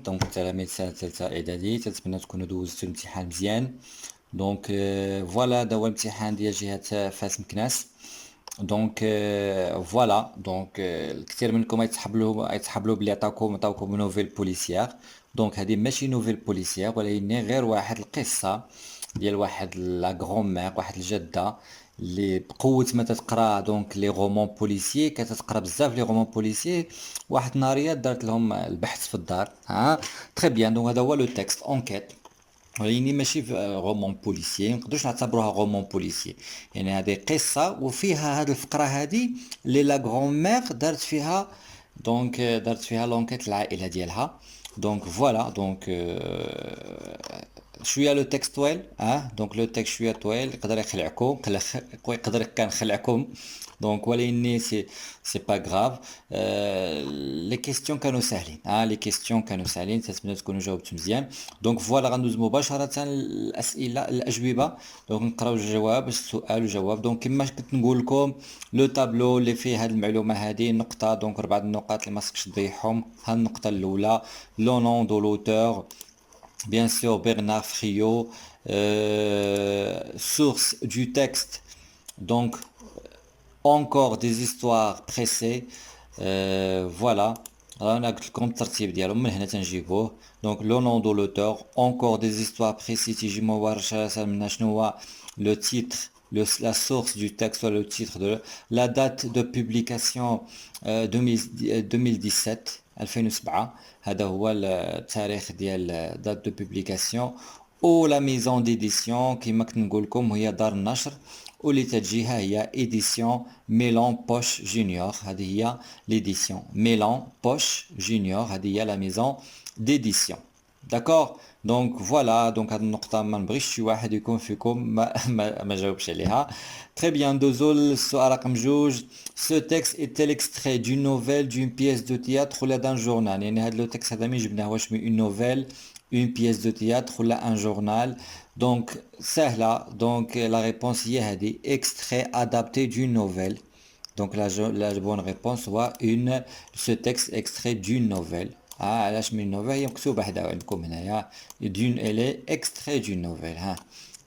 دونك تلاميذ سنة ثالثة إعدادي، تنتمنى تكونوا دوزتو الامتحان مزيان. دونك فوالا هذا هو الامتحان ديال جهة فاس مكناس. دونك فوالا دونك الكثير منكم يتحبلوا بلي عطاوكم نوفيل بوليسيير. دونك هذه ماشي نوفيل بوليسيير، ولكن غير واحد القصة ديال واحد لا غرومير، واحد الجدة اللي بقوة ما تتقرا دونك لي رومون بوليسيي، كتقرا بزاف لي رومون بوليسيي. واحد النهارية دارت لهم البحث في الدار. تري بيان. دونك هذا هو لو تكست اونكيت، ولكن ماشي في رومون بوليسيي، مقدروش نعتبروها رومون بوليسيي. يعني هذه قصة وفيها هذه الفقرة هذه اللي لا غرومير دارت فيها، دونك دارت فيها لونكيت العائلة ديالها. دونك فوالا دونك شويه لو تكست طويل. دونك لو تكست شويه طويل، يقدر يخلعكم، يقدر كان خلعكم. دونك ولكن سي با غراف. لي كيستيون كانوا ساهلين. لي كيستيون كانوا ساهلين، تنتمنى تكونوا جاوبتوا مزيان. دونك فوالا غندوز مباشره الاسئله الاجوبه. دونك نقراو الجواب، السؤال والجواب. دونك كما كنت نقول لكم لو تابلو اللي فيه هذه المعلومه هذه نقطه، دونك 4 النقاط اللي ما خصكش تضيعهم. ها النقطه الاولى لو نون دو لوتور، bien sûr Bernard Friot. Source du texte, donc encore des histoires pressées. Voilà. انا قلت لكم الترتيب ديالهم من هنا تنجيبوه. دونك لو نون دو لوتور، encore des histoires pressées، تيجي مباشرة منا شنو هو لو تيتر، la source du texte, soit le titre de la date de publication 2017 2007. هذا هو التاريخ ديال date de publication. او لا ميزون ديديسيون كيما كنت نقول لكم هي دار النشر، واللي تجيها هي ايديسيون ميلون بوش جونيور. هذه هي ليديسيون ميلون بوش جونيور، هذه هي لا ميزون ديديسيون. داكور. دونك فوالا دونك هاد النقطة ما نبغيش شي واحد يكون فيكم ما جاوبش عليها. تري بيان. دوزو للسؤال رقم جوج. سو تكست ايتيل اكستري دون نوفيل دون بييس دو تياتر ولا دان جورنال؟ يعني هاد لو تكست هذا مين جبناه، واش من اون نوفيل، une pièce de théâtre ou là un journal. Donc سهلة. donc la réponse هي هذه extrait adapté d'une nouvelle. donc la bonne réponse هو une ce texte extrait d'une nouvelle. علاش من nouvelle هي مكتوبة حدا عندكم هنايا d'une elle est extrait d'une nouvelle.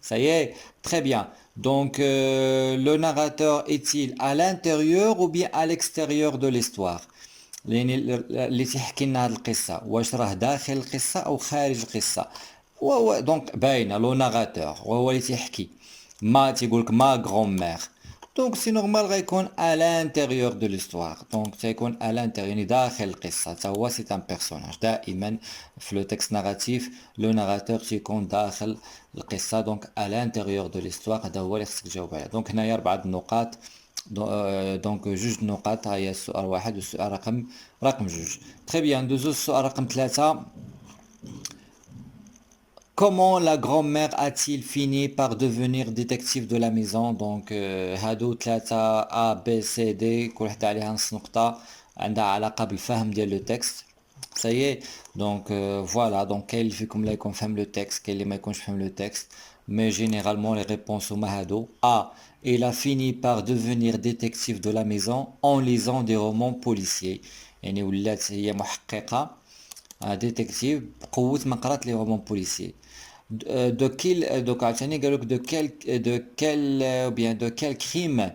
Ça y est, très bien. Donc le narrateur est-il à l'intérieur ou bien à l'extérieur de l'histoire؟ لأن اللي تيحكي لنا هاد القصة واش راه داخل القصة أو خارج القصة. وهو دونك باينة لو ناراتور وهو اللي تيحكي. ما تيقولك ما غرومير، دونك سي نورمال غيكون à l'intérieur de l'histoire. دونك تيكون à l'intérieur يعني داخل القصة. تا هو سي ان بيرسوناج. دائما في لو تكست ناراتيف لو ناراتور تيكون داخل القصة. دونك à l'intérieur de l'histoire هذا هو اللي خصك تجاوب عليه. دونك هنايا 4 النقاط. دونك جوج نقاط. هي السؤال واحد والسؤال رقم جوج. تري بيان. دوزو السؤال رقم 3. Comment la grand-mère a-t-il fini par devenir détective de la maison؟ دونك هادو 3 A B C D كل وحدة عليها نص نقطة، عندها علاقة بالفهم ديال لو تكست. سايي. دونك فوالا دونك كاين اللي فيكم لا يكون فهم لو تكست، كاين اللي ما يكونش فهم لو تكست، مي جينيرالمون لي ريبونس هما هادو. A. Il a fini par devenir détective de la maison en lisant des romans policiers. يعني ولات هي محققة ديتكتيف بقوة ما قرات لي رومان بوليسي. دو كيل دوك عاوتاني قالوك دو كيل كريم،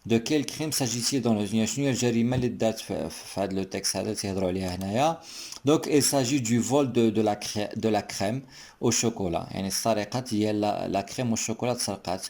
دو كيل كريم ساجيتي دون لو شنو هي الجريمة اللي دارت في هاد لو تكست هذا تيهضروا عليها هنايا. دونك il s'agit du vol de la crème au chocolat. يعني السرقة ديال لا كريم والشوكولا تسرقات.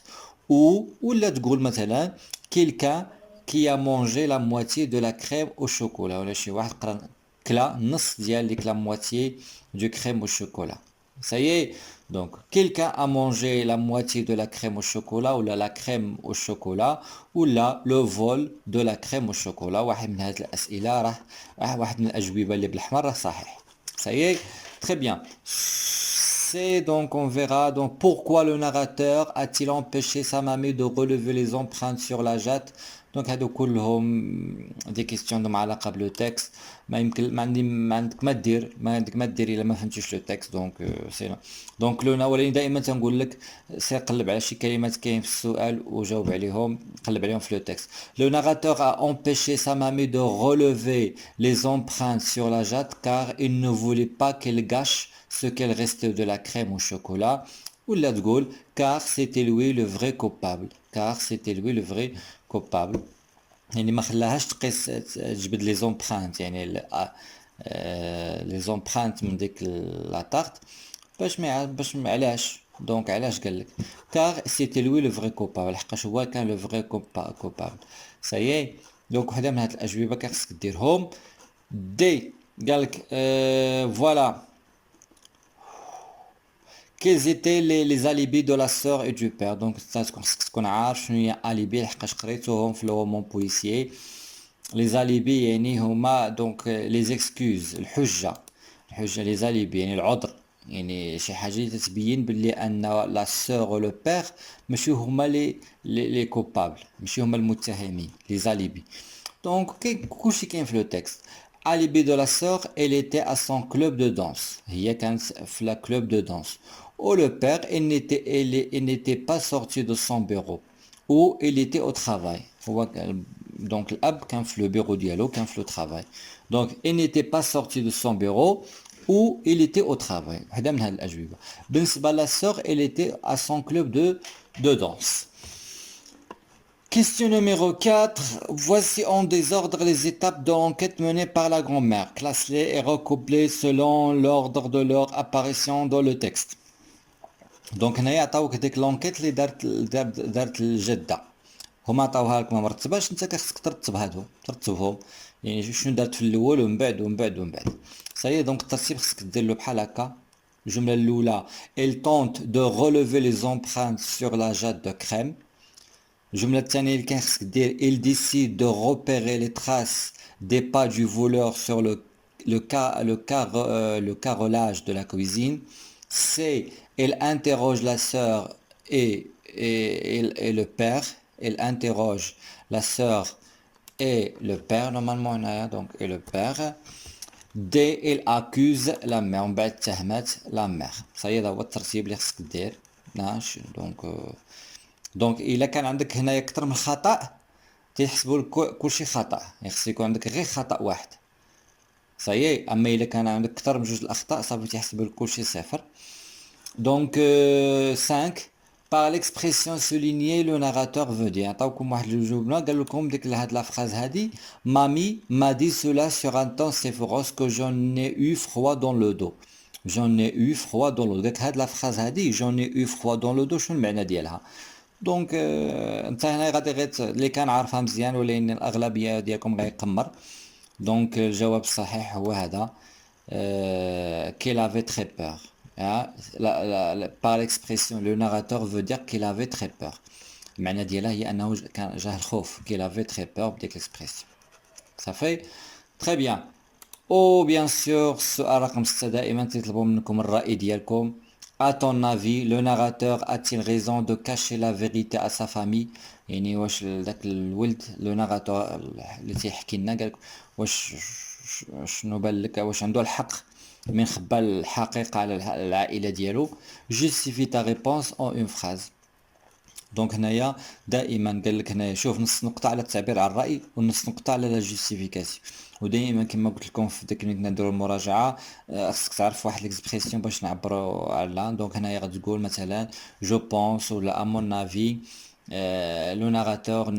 ولا تقول مثلا quelqu'un qui a mangé la moitié de la crème au chocolat، ولا شي واحد كلا نص ديال ديك لا موitié du crème au chocolat. Ça y est. Donc quelqu'un a mangé la moitié de la crème au chocolat ou la crème au chocolat ou le vol de la crème au chocolat. واحد من هاد الأسئلة راه واحد من الأجوبة اللي بالأحمر راه صحيح. Ça y est. Très bien. C'est donc on verra donc pourquoi le narrateur a-t-il empêché sa mamie de relever les empreintes sur la jatte. دونك هادو كلهم دي كيستيون دوم علاقه بلو تكست. ما يمكن ما عندك ما دير الا ما فهمتيش لو تكست. دونك سي دونك لو ولاني دائما تنقول لك سير قلب على شي كلمات كاين في السؤال وجاوب عليهم، قلب عليهم في لو تكست. Le narrateur a empêché sa mamie de relever les empreintes sur la jatte car il ne voulait pas qu'elle gâche ce qu'elle restait de la crème au chocolat. ولا تقول car c'était lui le vrai coupable. car c'était lui le vrai coupable. يعني ما خلاهاش تقيس تجبد لي زومبرانت، يعني لي زومبرانت من ديك لا طارت باش علاش. دونك علاش قال لك car c'était lui le vrai coupable، لحقاش هو كان لو فري coupable. سايي دونك وحده من هاد الاجوبه خاصك ديرهم. دي قال لك فوالا quels étaient les alibis de la sœur et du père. donc خاصك تكون عارف شنو هي alibi لحقاش قريتوهم في الرومان بوليسيي. les alibis يعني هما دونك les excuses، الحجه les alibis يعني العذر، يعني شي حاجه تتبين باللي ان لا سور و لو بير ماشي هما لي كوبابل، ماشي هما المتهمين، لي زاليبي. دونك كلشي كاين في لو تكست. alibi de la sœur elle était à son club de danse، هي كانت في لا club de danse. ou le père il n'était pas sorti de son bureau ou il était au travail. هو donc الاب كان في لو بيرو ديالو، كان في لو travail. donc il n'était pas sorti de son bureau ou il était au travail. وحده من هاد الاجوبه. بالنسبه لا sœur elle était à son club de danse. Question numéro 4. Voici en désordre les étapes de l'enquête menée par la grand-mère. Classe-les et recoupe-les selon l'ordre de leur apparition dans le texte. دونك هنايا عطاوك ديك لونكيت اللي دارت الجده، هما عطاوها لك ما مرتباش، انت خاصك ترتبهم يعني شنو دارت في الاول ومن بعد. صايي دونك الترتيب خاصك دير له بحال هكا. الجمله الاولى elle tente de relever les empreintes sur la jatte de crème. الجمله الثانيه اللي كان خاصك دير il décide de repérer les traces des pas du voleur sur le carrelage de la cuisine. C'est elle interroge la sœur et le père. Elle interroge la sœur et le père normalement donc et le père. D elle accuse la mère، من بعد اتهمت la mère. صاي هذا هو الترتيب اللي خصك دير. ماشي دونك الا كان عندك هنايا اكثر من خطا تيحسبوا لك كلشي خطا، يعني خص يكون عندك غير خطا واحد. صايي اما الا كان عندك اكثر من جوج الاخطاء صافي تيحسبوا لك كلشي صفر. Donc 5 par l'expression soulignée le narrateur veut dire. عطاوكم واحد الجمله قال لكم ديك هاد لا فراز هادي مامي m'a dit cela sur un ton si féroce que j'en ai eu froid dans le dos. j'en ai eu froid dans le dos. ديك هاد لا فراز هادي j'en ai eu froid dans le dos شنو المعنى ديالها؟ دونك انت هنا غادي غير اللي كان عارفها مزيان ولكن الاغلبيه ديالكم غيقمر. دونك الجواب الصحيح هو هذا qu'il avait très peur. Par l'expression le narrateur veut dire qu'il avait très peur. المعنى ديالها هي انه كان جاه الخوف، qu'il avait très peur بديك l'expression. Ça fait très bien. او bien sûr السؤال رقم 6 دائما تطلبوا منكم الرأي ديالكم. À ton avis, le narrateur a-t-il raison de cacher la vérité à sa famille؟ يعني واش داك الولد لو ناراتور اللي تيحكي لنا قالك واش شنو بان لك، واش عنده الحق من خبى الحقيقة على العائلة ديالو؟ justifie ta réponse en une phrase. دونك هنايا دائما قال لك هنايا شوف نص نقطة على التعبير عن الرأي ونص نقطة على لا جوستيفيكاسيون. ودائما كما قلت لكم في ديك كنا نديرو المراجعة خصك تعرف واحد ليكسبرسيون باش نعبروا على. دونك هنايا غتقول مثلا جو بونس ولا ا مون افي لو ناراتور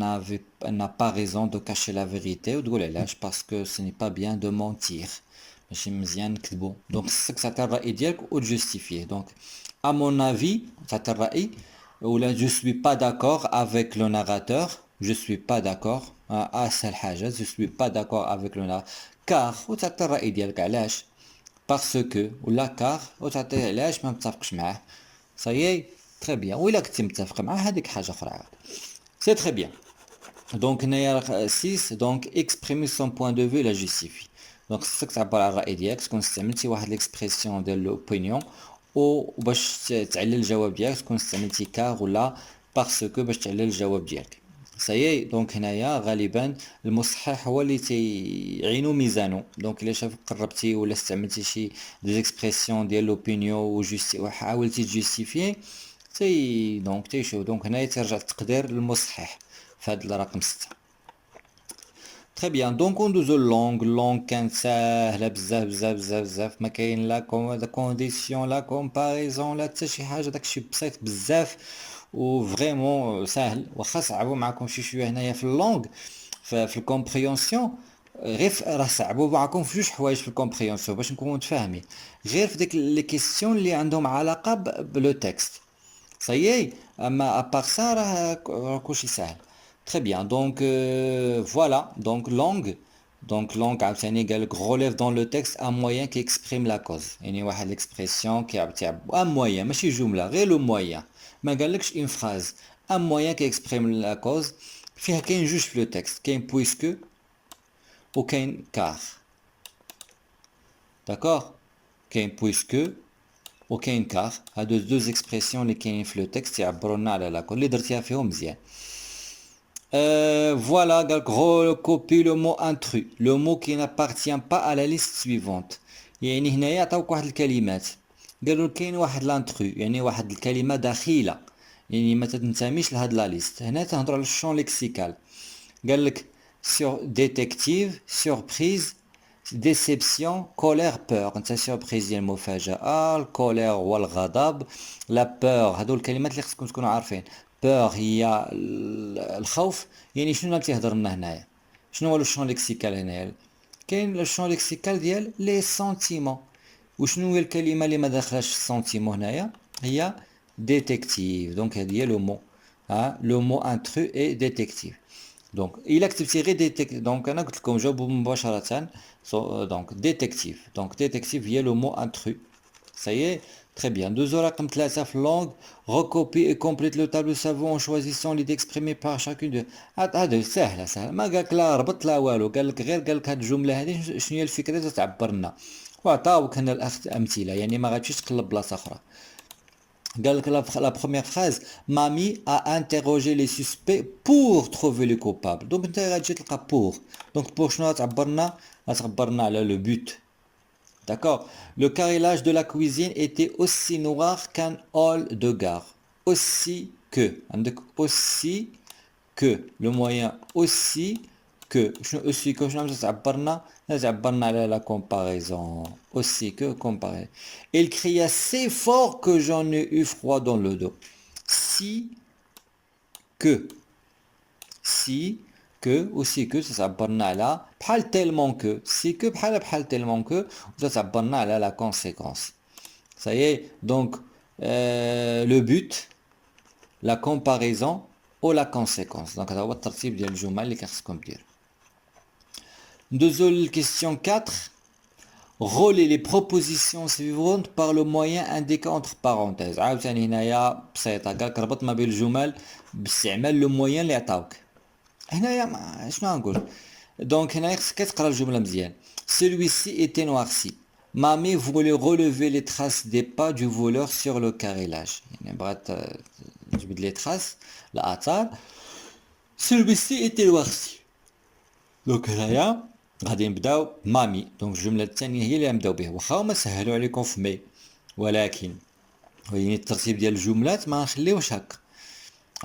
n'a pas raison de cacher la vérité، وتقول علاش باسكو سي ني با بيان دو مونتير، ماشي مزيان نكذبو. دونك خصك تعطي الرأي ديالك وتجوستيفيه. دونك ا مون افي تعطي الرأي، ولا je suis pas d'accord avec le narrateur. je suis pas d'accord اسهل حاجه je suis pas d'accord avec le narrateur car وتعطي الرأي ديالك علاش parce que ولا car وتعطي علاش ما متفقش معاه. صايي تري بيان. وإلا كنتي متفق معاه هذيك حاجه اخرى عاد سي تري بيان. دونك هنايا 6 دونك exprimer son point de vue la justifie. دونك خصك تعبر على الرأي ديالك، تكون استعملتي واحد ليكسبرسيون ديال لوبينيون، وباش تعلل الجواب ديالك تكون استعملتي كار ولا باسكو باش تعلل الجواب ديالك. سي دونك هنايا غالبا المصحح هو اللي تيعينو ميزانو دونك الا شاف قربتي ولا استعملتي شي دي اكسبرسيون ديال لوبينيون وحاولتي تجوستيفي دونك تيشوف دونك هنايا ترجع التقدير للمصحح في هذا الرقم 6. تري بيان دونك ندوزو اللونغ كانت ساهله بزاف بزاف بزاف بزاف ما كاين لا كونديسيون لا كومباريزون لا حتى شي حاجه داكشي بسيط بزاف و فريمون ساهل واخا صعبوا معكم شي شويه هنايا في اللونغ في الكومبريونسيون غير راه صعبوا معكم في جوج حوايج في الكومبريونسيون باش نكونوا متفاهمين غير في ديك لي كيسيون اللي عندهم علاقه بلو تكست صايي اما ابار سا راه كلشي ساهل. Très bien, donc voilà, donc langue. Donc langue عاوتاني قالك relève dans le texte un moyen qui exprime la cause. يعني واحد l'expression qui un moyen ماشي جملة غير le moyen. ما قالكش une phrase. Un moyen qui exprime la cause. فيها كاين جوج في le texte. كاين puisque وكاين car. D'accord? كاين puisque وكاين car. هادو deux expressions اللي كاينين في le texte يعبرونا على la cause. اللي درتيها فيهم مزيان. Voilà, recopie le mot intrus, le mot qui n'appartient pas à la liste suivante. يعني هنايا عطاوك واحد الكلمات قالوا كاين واحد لانترو يعني واحد الكلمه دخيله يعني ما تنتميش لهاد لا ليست. هنا تهضروا على الشون ليكسيكال قال لك سور ديتكتيف سوربريز ديسيبسيون كولير بور. انت سوربريز ديال المفاجاه الكولير هو الغضب لا بور هادو الكلمات اللي خصكم تكونوا عارفين. بور هي الخوف يعني شنو تيهضر لنا هنايا شنو هو لو شون ليكسيكال هنايا كاين لو شون ليكسيكال ديال لي سونتيمون وشنو هي الكلمه اللي ما داخلاش السونتيمون هنايا هي ديتكتيف دونك هذه هي لو مو لو مو انترو اي ديتكتيف دونك الا كتبتي غير ديتكتيف دونك انا قلت لكم جاوبوا مباشره دونك ديتكتيف هي لو مو انترو سايي. Très bien. Deux رقم 3 في langue. Recopie et complète le tableau savant en choisissant l'idée exprimée par chacune de. هذا سهلة ما قالك لا ربط لا والو قالك غير قالك هاد الجملة هذه شنو هي الفكرة اللي تعبر لنا وعطاوك هنا الأمثلة يعني ما غاديش تقلب بلاصة أخرى. قالك la première phrase Mamie a interrogé les suspects pour trouver le coupable. donc انت غادي تلقى pour شنو غتعبر لنا على le but. D'accord. Le carrelage de la cuisine était aussi noir qu'un hall de gare. Aussi que. Aussi que. Le moyen aussi que. Aussi que. تعبرنا على la comparaison. Aussi que comparer. Il cria si fort que j'en ai eu froid dans le dos. Si que. Si que aussi que تعبرنا على بحال tellement que si que بحال tellement que وتعبرنا على la conséquence. Ça y est donc le but la comparaison ou la conséquence. donc هذا هو الترتيب ديال الجمل اللي خصكم ديروا. ندوزو للكيستيون 4. Relais les propositions suivantes par le moyen indiqué entre parenthèses. عاوتاني هنايا بسيطه قالك ربط ما بين الجمل باستعمال لو موين اللي عطاوك. هنايا شنو غنقول دونك هنايا خصك تقرا الجمله مزيان. Celui-ci était noirci. Mamie voulait relever les traces des pas du voleur sur le carrelage. يعني بغات تجبد لي تراس الاثار. Celui-ci était noirci. دونك هنايا غادي نبداو مامي دونك الجمله الثانيه هي اللي غنبداو بها واخا هما سهلوا عليكم في مي ولكن يعني الترتيب ديال الجملات ما نخليوش هكا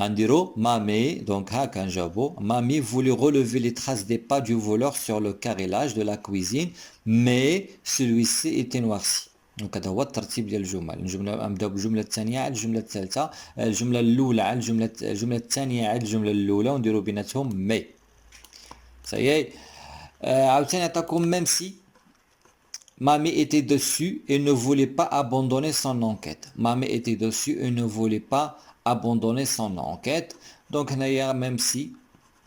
غنديرو مامي دونك هاكا نجاوبو مامي voulait relever les traces des pas du voleur sur le carrelage de la cuisine mais celui-ci était noirci. دونك هذا هو الترتيب ديال الجمل. نبداو بالجمله الثانيه على الجمله الثالثه الجمله الاولى على الجمله الثانيه على الجمله الاولى ونديرو بيناتهم مي. صايي عاوتاني عطاكم même si Mamie était dessus et ne voulait pas abandonner son enquête. Mamie était dessus et ne voulait pas abandonner son enquête. Donc هنايا même si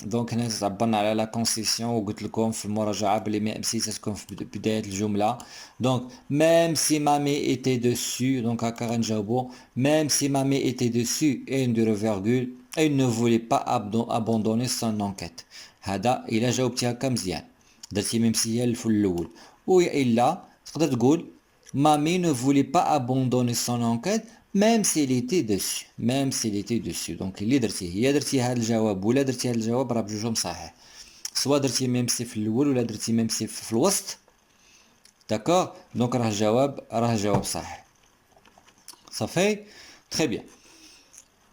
دونك هنا تعبرنا على لا كونسيسيون وقلت لكم في المراجعه بلي ميم سي تكون في بدايه الجمله. دونك même si Mamie était dessus دونك هكا غنجاوبو même si Mamie était dessus et نديرو فيرغول et ne voulait pas abandonner son enquête. هذا الا جاوبتي هكا مزيان درتي ميم سي هي في الاول والا تقدر تقول Mamie ne voulait pas abandonner son enquête même s'il était dessus même s'il était dessus donc اللي درتيه هي درتي هذا الجواب ولا درتي هذا الجواب راه بجوجهم صحيح سواء درتي ميم سي في الاول ولا درتي ميم سي في الوسط داكور دونك راه الجواب صحيح صافي تري بيان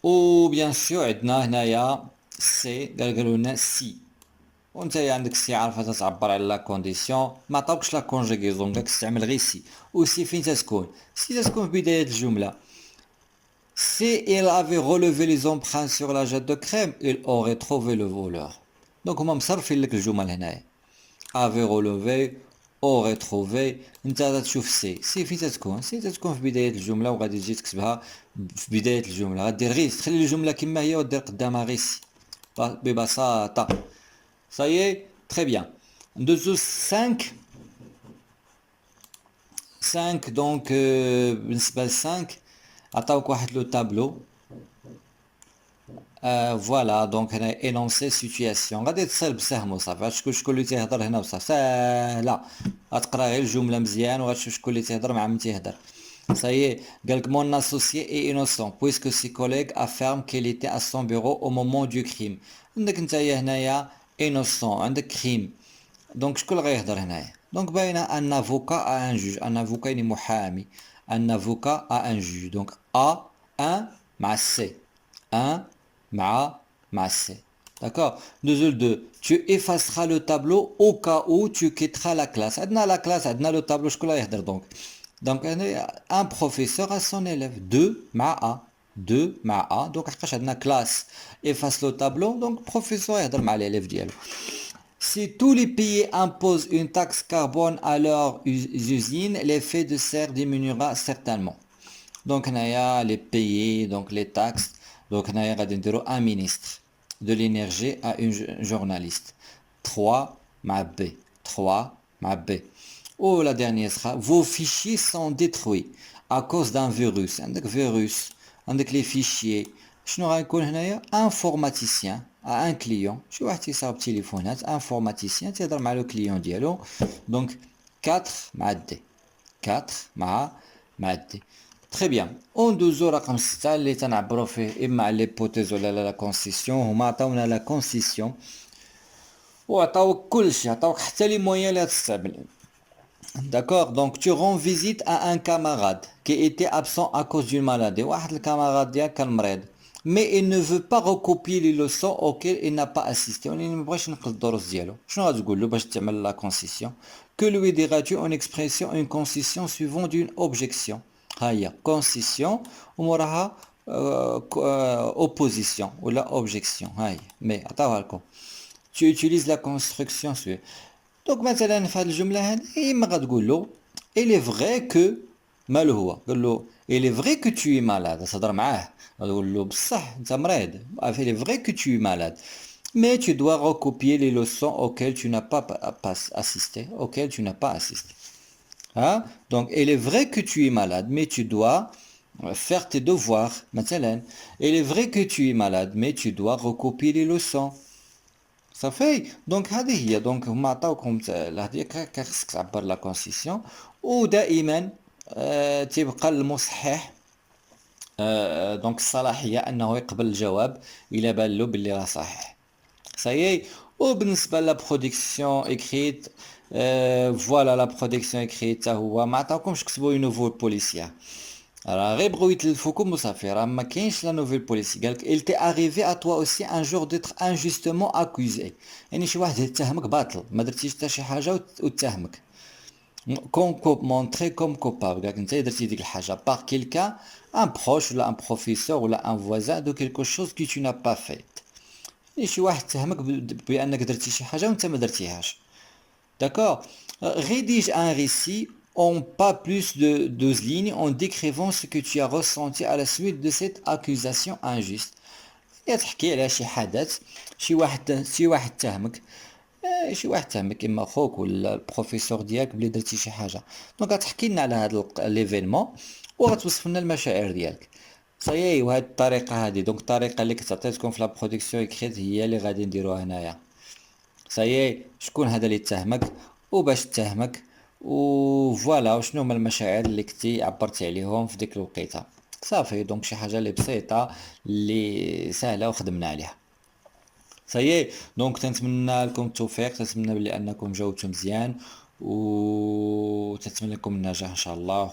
و بيان سور عندنا هنايا سي قالوا لنا سي وانت عندك سي عارفه تعبر على لا كونديسيون ما عطاوكش لا كونجيغيزون قالك استعمل غير سي و سي فين تتكون سي تتكون في بدايه الجمله Si il avait relevé les empreintes sur la jatte de crème, il aurait trouvé le voleur. Donc هما مصرفين لك الجمل هنايا. Avait relevé, aurait trouvé. انت غتشوف سي فين تتكون؟ سي تتكون في بداية الجملة وغادي تجي تكتبها في بداية الجملة. غدير غير تخلي الجملة كما هي ودير قدامها غير سي. ببساطة. Ça y est, très bien. ندوزو 5 donc بالنسبة ل 5 عطاوك واحد لو تابلو فوالا دونك هنا انونسي سيتوياسيون غادي تصل بسهم وصافي شكون اللي تيهضر هنا وصافي ساهله غتقرا غير الجمله مزيان وغتشوف شكون اللي تيهضر مع من تيهضر صايي قالك مون اسوسيي اي انوسون بويسكو سي كوليغ افيرم كيل ايتي ا سون بيرو او مومون دو كريم عندك نتايا هنايا انوسون عندك كريم دونك شكون اللي غيهضر هنايا دونك باينه ان افوكا ا ان جوج ان افوكا يعني محامي ان افوكا ا ان جوج دونك ا ان مع سي ان مع C. D'accord. 2. Tu effaceras le tableau au cas où tu quitteras la classe. Adna la classe, adna le tableau, je connais donc. Donc, un professeur à son élève. 2 مع A. 2 مع A. Donc, حقاش عندنا classe. Efface le tableau. Donc, professeur يهضر مع l'élève ديالو. Si tous les pays imposent une taxe carbone à leurs usines, l'effet de serre diminuera certainement. Donc, les pays, donc les taxes. Donc, on a un ministre de l'énergie à une journaliste. 3 ma B. 3 ma B. Oh, la dernière sera, vos fichiers sont détruits à cause d'un virus. Un virus, avec les fichiers. Je n'aurai qu'un informaticien à un client. Je vais acheter ça au téléphone. Informaticien, tu as le client dialogue. Donc, 4 ma D. 4 ma D. Très bien. وندوزو رقم 6 اللي تنعبرو فيه اما على ليبوتيز ولا لا كونسيسيون هما عطاونا لا كونسيسيون وعطاوك كلشي عطاوك حتى لي مويان اللي غتستعمل داكوغ دونك tu rends visite à un camarade qui était absent à cause d'une maladie واحد الكاماراد ديالك كان مريض mais il ne veut pas recopier les leçons auxquelles il n'a pas assisté ولكن مبغاش ينقل الدروس ديالو شنو غتقول له باش تعمل لا كونسيسيون que lui diras-tu en expression une concession suivant d'une objection هيا concession وموراها opposition ولا objection هاي مي عطاوها لكم tu utilises la construction suivante دونك مثلا في هذه الجمله هذه اما غتقول له il est vrai que مالو هو قال له il est vrai que tu es malade تهضر معاه غتقول له بصح انت مريض il est vrai que tu es malade mais tu dois recopier les leçons auxquelles tu n'as pas assisté Hein? Donc, il est vrai que tu es malade, mais tu dois faire tes devoirs. Maintenant, il est vrai que tu es malade, mais tu dois recopier les leçons. Ça fait. Donc, هذه هي. Donc, هما عطاوكم هذه خاصك تعبر لا كونسيسيون ودائما تيبقى المصحح دونك الصلاحية أنه يقبل الجواب إلا بان له باللي راه صحيح. صايي وبالنسبة لا برودكسيون إكريت فوالا لا برودكسيون إكريت تا هو ما عطاوكمش كتبوا اون نوفول بوليسيا راه غير بغاو يتلفوكم وصافي راه ما كاينش لا نوفيل بوليسي قالك il t'est arrivé à toi aussi un jour d'être injustement accusé يعني شي واحد اتهمك باطل ما درتيش حتى شي حاجه واتهمك montrer comme coupable قالك انت درتي ديك الحاجه par quelqu'un un proche ولا un professeur ولا un voisin de quelque chose que tu n'as pas fait شي واحد اتهمك بانك درتي شي حاجه وانت ما درتيهاش d'accord rédige un récit en pas plus de 12 lignes en décrivant ce que tu as ressenti à la suite de cette accusation injuste تحكي على شي حدث شي واحد تهمك اما خوك ولا البروفيسور ديالك بلي درتي شي حاجه دونك غتحكي لنا على هذا ليفينمون وغتوصف لنا المشاعر ديالك صايي وهاد الطريقه هذه دونك الطريقه اللي كنت عطيتكم في لا برودكسيون اكريت هي اللي غادي نديروها هنايا صايي شكون هذا اللي اتهمك وباش اتهمك وفوالا وشنو هما المشاعر اللي كنتي عبرتي عليهم في ديك الوقيته صافي دونك شي حاجة اللي بسيطة اللي سهلة وخدمنا عليها. سايي دونك تنتمنى لكم التوفيق، تنتمنى بلي انكم جاوبتوا مزيان، وتنتمنى لكم النجاح ان شاء الله.